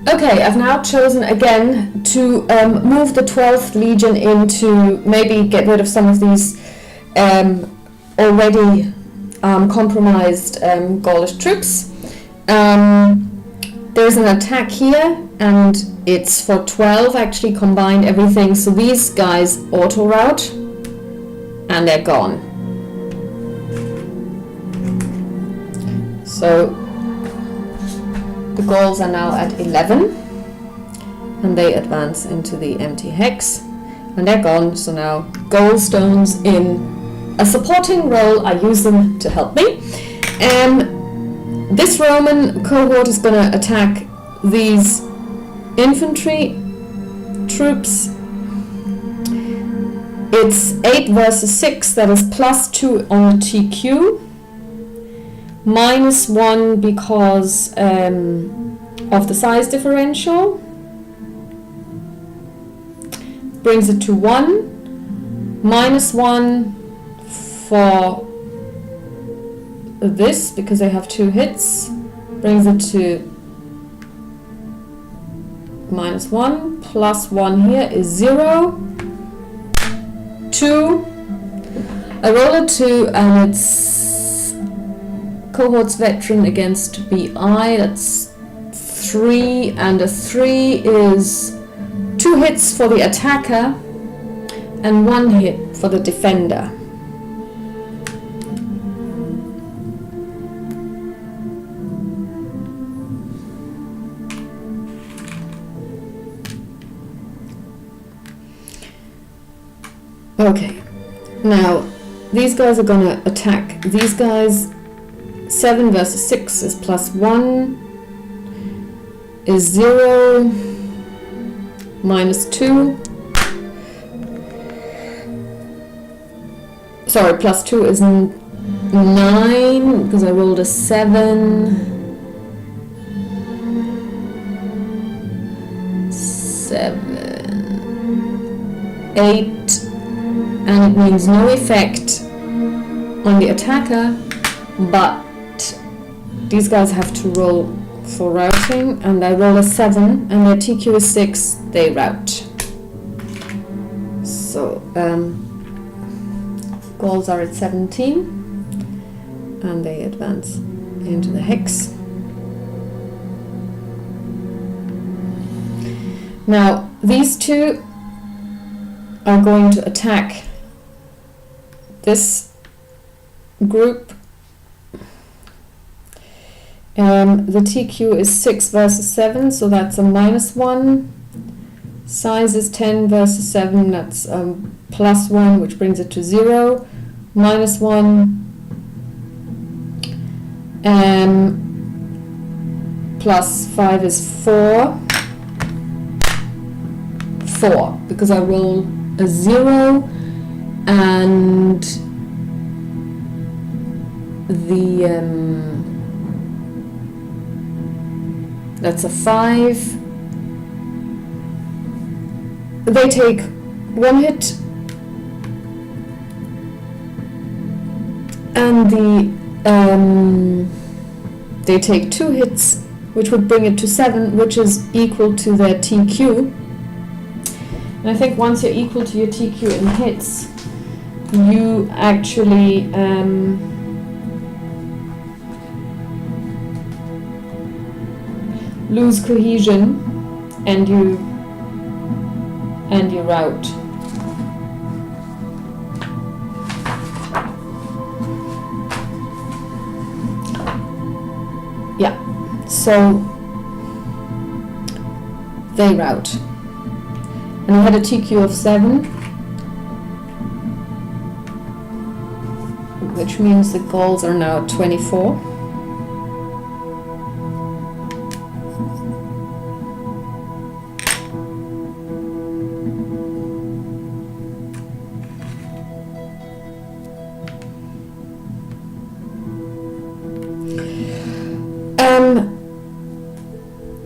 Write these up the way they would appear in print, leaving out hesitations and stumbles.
Okay, I've now chosen again to move the 12th Legion in to maybe get rid of some of these already compromised Gaulish troops. There's an attack here, and it's for 12 actually combined everything, so these guys auto-route, and they're gone. So the Gauls are now at 11, and they advance into the empty hex, and they're gone, so now Gaul stones in a supporting role. I use them to help me. This Roman cohort is going to attack these infantry troops. It's 8 versus 6, that is +2 on the TQ, -1 because of the size differential, brings it to 1, -1 for this because they have 2 hits, brings it to -1, +1 here is 0, 2, I roll a 2 and it's cohort's veteran against BI, that's 3, and a 3 is 2 hits for the attacker and 1 hit for the defender. Okay, now these guys are gonna attack these guys. 7 versus 6 is +1, is 0, -2. Sorry, +2 is 9 because I rolled a 7. 8, and it means no effect on the attacker, but these guys have to roll for routing, and I roll a 7, and their TQ is 6, they route. So Gauls are at 17, and they advance into the hex. Now these two are going to attack this group. The TQ is 6 versus 7, so that's a -1. Size is 10 versus 7, that's +1, which brings it to 0, -1, +5 is 4, 4, because I roll a 0, and the that's a 5. They take 1 hit, and they take 2 hits, which would bring it to 7, which is equal to their TQ. And I think once you're equal to your TQ in hits, you actually lose cohesion, and you route. Yeah, so they route. And I had a TQ of 7, which means the Gauls are now at 24.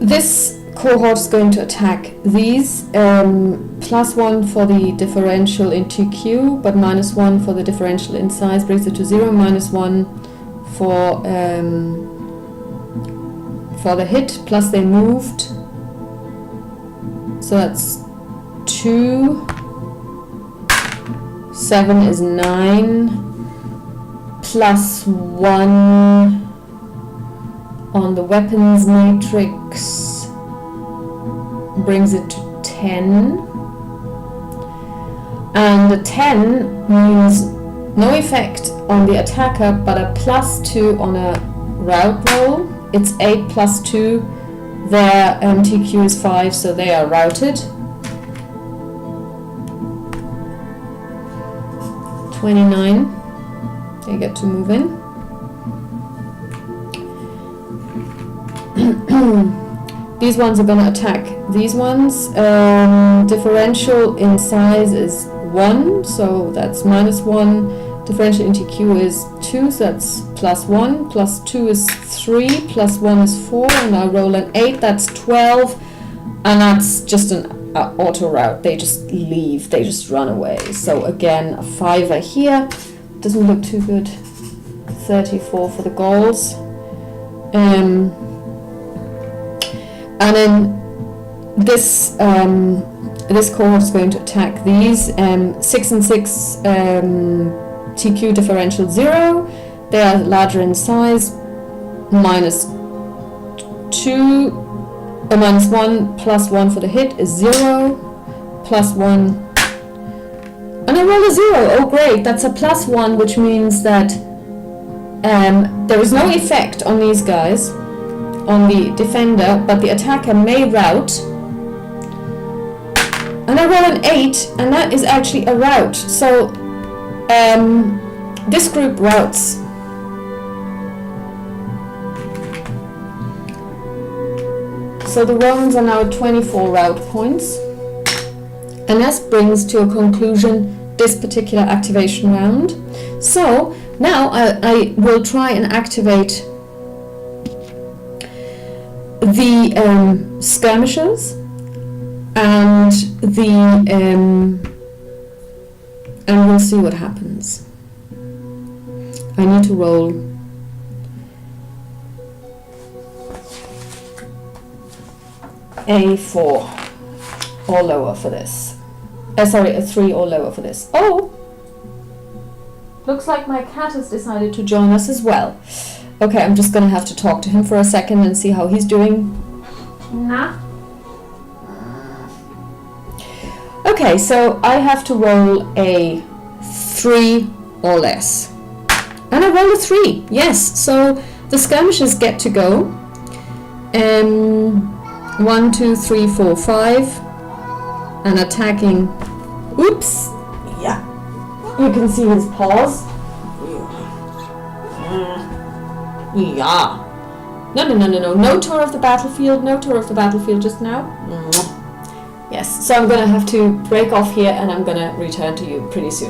This cohort is going to attack these, +1 for the differential in TQ, but -1 for the differential in size, brings it to 0, -1 for the hit, plus they moved So that's 2. 7 is 9. Plus 1 on the weapons matrix brings it to 10. And the 10 means no effect on the attacker, but a +2 on a route roll. It's 8 plus 2. Their TQ is 5, so they are routed. 29. They get to move in. These ones are going to attack these ones. Differential in size is 1, so that's -1. Differential in TQ is 2, so that's +1. +2 is 3, +1 is 4, and I roll an 8, that's 12, and that's just an auto route. They just leave, they just run away. So again, a 5 here. Doesn't look too good. 34 for the Gauls. And then this this cohort is going to attack these. 6 and 6 TQ differential 0. They are larger in size. -2 or -1 +1 for the hit is 0. +1. And I roll a 0. Oh great, that's a +1, which means that there is no effect on these guys, on the defender, but the attacker may route. And I roll an 8, and that is actually a route. So this group routes. So the Romans are now at 24 route points. And that brings to a conclusion this particular activation round. So now I will try and activate the skirmishers and and we'll see what happens. I need to roll a 4 or lower for this. Sorry, a 3 or lower for this. Oh! Looks like my cat has decided to join us as well. Okay, I'm just gonna have to talk to him for a second and see how he's doing. Nah. Okay, so I have to roll a 3 or less. And I rolled a 3, yes. So the skirmishers get to go. 1, 2, 3, 4, 5. And attacking. Oops. Yeah. You can see his paws. Yeah. No. No tour of the battlefield. No tour of the battlefield just now. Yes. So I'm going to have to break off here and I'm going to return to you pretty soon.